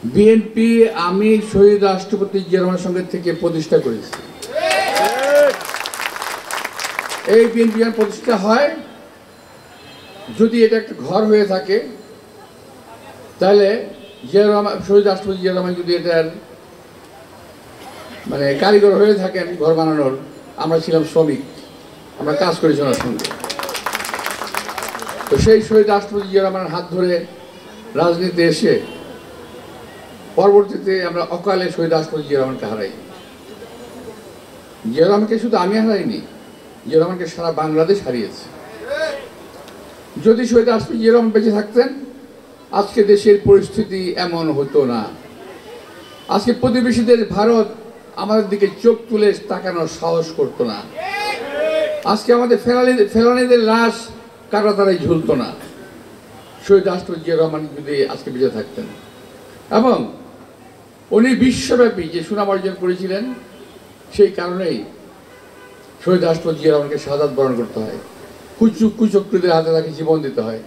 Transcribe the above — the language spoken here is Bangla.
বিএনপি আমি শহীদ রাষ্ট্রপতি জিয়া রহমানের সঙ্গে থেকে প্রতিষ্ঠা করেছি। এই বিএনপি প্রতিষ্ঠা হয়, যদি এটা একটা ঘর হয়ে থাকে তাহলে জিয়া রহমান, শহীদ রাষ্ট্রপতি জিয়া রহমান যদি এটার মানে কারিগর হয়ে থাকেন ঘর বানানোর, আমরা ছিলাম শ্রমিক, আমরা কাজ করেছি ওনার সঙ্গে। তো সেই শহীদ রাষ্ট্রপতি জিয়া রহমানের হাত ধরে রাজনীতিতে এসে পরবর্তীতে আমরা অকালে শহীদ রাষ্ট্রপতি জিয়া রহমানকে হারাই। জিয়া রহমানকে শুধু আমি হারাইনি, জিয়া রহমানকে সারা বাংলাদেশ হারিয়েছে। যদি শহীদ রাষ্ট্রপতি জিয়া রহমান বেঁচে থাকতেন আজকে দেশের পরিস্থিতি এমন হতো না। আজকে প্রতিবেশীদের ভারত আমাদের দিকে চোখ তুলে তাকানোর সাহস করতো না। আজকে আমাদের ফেলানিদের লাশ কাটাতারাই ঝুলতো না শহীদ রাষ্ট্রপতি জিয়া রহমান যদি আজকে বেঁচে থাকতেন। এবং উনি বিশ্বব্যাপী যে সুনাম অর্জন করেছিলেন, সেই কারণেই শহীদ রাষ্ট্রপতি জিয়া রহমানকে শাহাদাত বরণ করতে হয়, কুচক্রীদের হাতে তাকে জীবন দিতে হয়।